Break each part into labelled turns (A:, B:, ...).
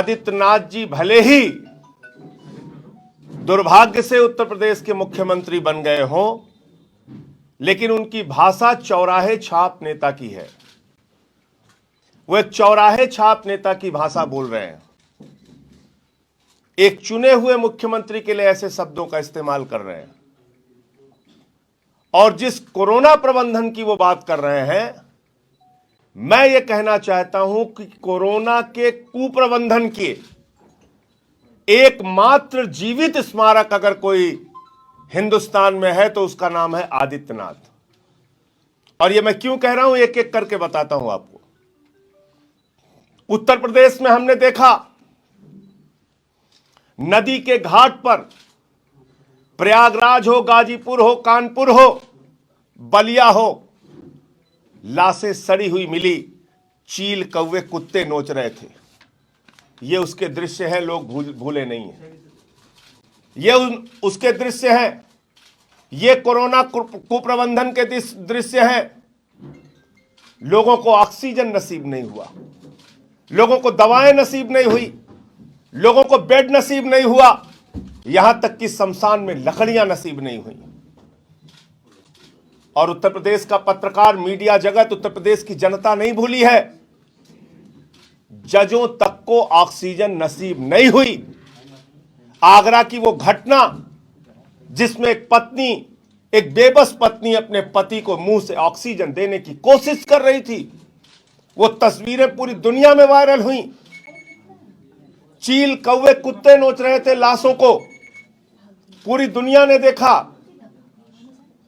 A: आदित्यनाथ जी भले ही दुर्भाग्य से उत्तर प्रदेश के मुख्यमंत्री बन गए हों, लेकिन उनकी भाषा चौराहे छाप नेता की है। वो एक चौराहे छाप नेता की भाषा बोल रहे हैं। एक चुने हुए मुख्यमंत्री के लिए ऐसे शब्दों का इस्तेमाल कर रहे हैं। और जिस कोरोना प्रबंधन की वो बात कर रहे हैं, मैं ये कहना चाहता हूं कि कोरोना के कुप्रबंधन के एकमात्र जीवित स्मारक अगर कोई हिंदुस्तान में है तो उसका नाम है आदित्यनाथ। और ये मैं क्यों कह रहा हूं, एक एक करके बताता हूं आपको। उत्तर प्रदेश में हमने देखा, नदी के घाट पर, प्रयागराज हो, गाजीपुर हो, कानपुर हो, बलिया हो, लाशें सड़ी हुई मिली। चील, कौवे, कुत्ते नोच रहे थे। ये उसके दृश्य हैं, लोग भूले नहीं हैं। ये उसके दृश्य हैं। ये कोरोना कुप्रबंधन के दृश्य हैं। लोगों को ऑक्सीजन नसीब नहीं हुआ, लोगों को दवाएं नसीब नहीं हुई, लोगों को बेड नसीब नहीं हुआ, यहां तक कि शमशान में लकड़ियां नसीब नहीं हुई। और उत्तर प्रदेश का पत्रकार, मीडिया जगत, उत्तर प्रदेश की जनता नहीं भूली है। जजों तक को ऑक्सीजन नसीब नहीं हुई। आगरा की वो घटना जिसमें एक पत्नी, एक बेबस पत्नी अपने पति को मुंह से ऑक्सीजन देने की कोशिश कर रही थी, वो तस्वीरें पूरी दुनिया में वायरल हुई। चील, कौवे, कुत्ते नोच रहे थे लाशों को, पूरी दुनिया ने देखा।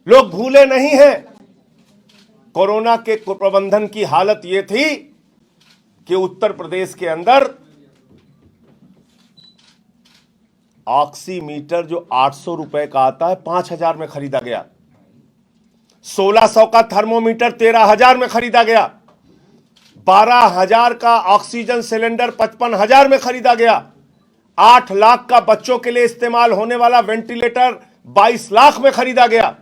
A: लोग भूले नहीं हैं। कोरोना के कुप्रबंधन की हालत यह थी कि उत्तर प्रदेश के अंदर ऑक्सीमीटर जो 800 रुपए का आता है, 5000 में खरीदा गया। 1600 का थर्मोमीटर 13000 में खरीदा गया। 12000 का ऑक्सीजन सिलेंडर 55000 में खरीदा गया। 8 लाख का बच्चों के लिए इस्तेमाल होने वाला वेंटिलेटर 22 लाख में खरीदा गया।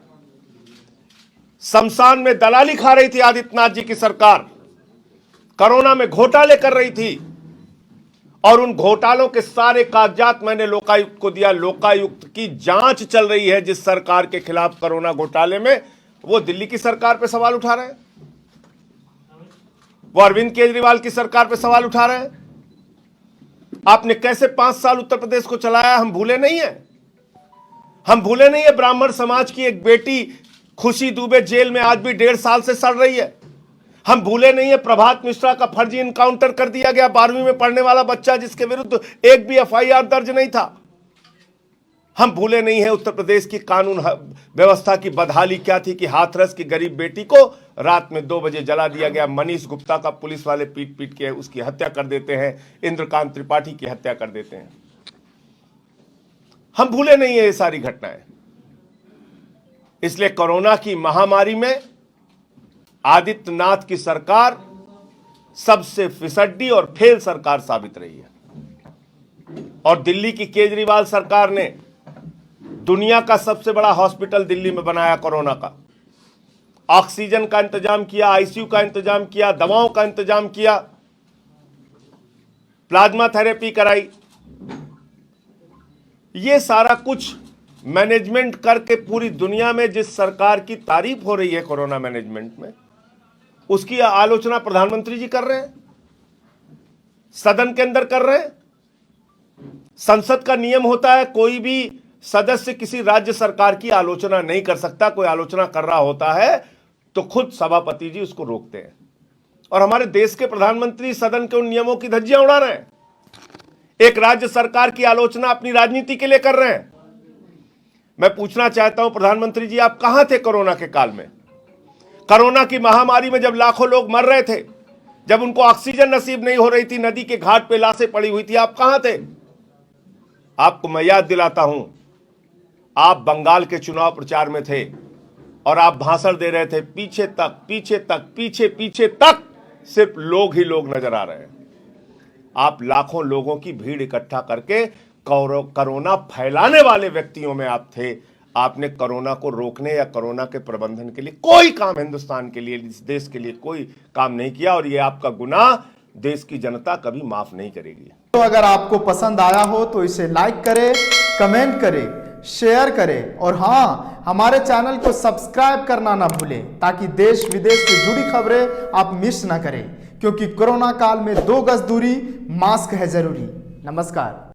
A: शमशान में दलाली खा रही थी आदित्यनाथ जी की सरकार, कोरोना में घोटाले कर रही थी। और उन घोटालों के सारे कागजात मैंने लोकायुक्त को दिया। लोकायुक्त की जांच चल रही है जिस सरकार के खिलाफ कोरोना घोटाले में, वो दिल्ली की सरकार पे सवाल उठा रहे हैं, वो अरविंद केजरीवाल की सरकार पे सवाल उठा रहे हैं। आपने कैसे 5 साल उत्तर प्रदेश को चलाया, हम भूले नहीं है। हम भूले नहीं है। ब्राह्मण समाज की एक बेटी खुशी दुबे जेल में आज भी 1.5 साल से सड़ रही है। हम भूले नहीं है प्रभात मिश्रा का फर्जी इनकाउंटर कर दिया गया, 12वीं में पढ़ने वाला बच्चा जिसके विरुद्ध एक भी एफआईआर दर्ज नहीं था। हम भूले नहीं है उत्तर प्रदेश की कानून व्यवस्था की बदहाली क्या थी कि हाथरस की गरीब बेटी को रात में 2 बजे जला दिया गया। मनीष गुप्ता का पुलिस वाले पीट पीट के उसकी हत्या कर देते हैं, इंद्रकांत त्रिपाठी की हत्या कर देते हैं। हम भूले नहीं है ये सारी घटनाएं। इसलिए कोरोना की महामारी में आदित्यनाथ की सरकार सबसे फिसड्डी और फेल सरकार साबित रही है। और दिल्ली की केजरीवाल सरकार ने दुनिया का सबसे बड़ा हॉस्पिटल दिल्ली में बनाया, कोरोना का। ऑक्सीजन का इंतजाम किया, आईसीयू का इंतजाम किया, दवाओं का इंतजाम किया, प्लाज्मा थेरेपी कराई। ये सारा कुछ मैनेजमेंट करके पूरी दुनिया में जिस सरकार की तारीफ हो रही है कोरोना मैनेजमेंट में, उसकी आलोचना प्रधानमंत्री जी कर रहे हैं, सदन के अंदर कर रहे हैं। संसद का नियम होता है कोई भी सदस्य किसी राज्य सरकार की आलोचना नहीं कर सकता। कोई आलोचना कर रहा होता है तो खुद सभापति जी उसको रोकते हैं। और हमारे देश के प्रधानमंत्री सदन के उन नियमों की धज्जियां उड़ा रहे हैं। एक राज्य सरकार की आलोचना अपनी राजनीति के लिए कर रहे हैं। मैं पूछना चाहता हूं प्रधानमंत्री जी, आप कहां थे कोरोना के काल में? कोरोना की महामारी में जब लाखों लोग मर रहे थे, जब उनको ऑक्सीजन नसीब नहीं हो रही थी, नदी के घाट पे लाशें पड़ी हुई थी, आप कहां थे? आपको मैं याद दिलाता हूं, आप बंगाल के चुनाव प्रचार में थे और आप भाषण दे रहे थे। पीछे तक, पीछे तक, पीछे पीछे तक सिर्फ लोग ही लोग नजर आ रहे हैं। आप लाखों लोगों की भीड़ इकट्ठा करके कोरोना फैलाने वाले व्यक्तियों में आप थे। आपने कोरोना को रोकने या कोरोना के प्रबंधन के लिए कोई काम हिंदुस्तान के लिए, इस देश के लिए कोई काम नहीं किया। और ये आपका गुनाह देश की जनता कभी माफ नहीं करेगी।
B: तो अगर आपको पसंद आया हो तो इसे लाइक करें, कमेंट करें, शेयर करें और हाँ, हमारे चैनल को सब्सक्राइब करना ना भूलें ताकि देश विदेश से जुड़ी खबरें आप मिस ना करें, क्योंकि कोरोना काल में 2 गज दूरी, मास्क है जरूरी। नमस्कार।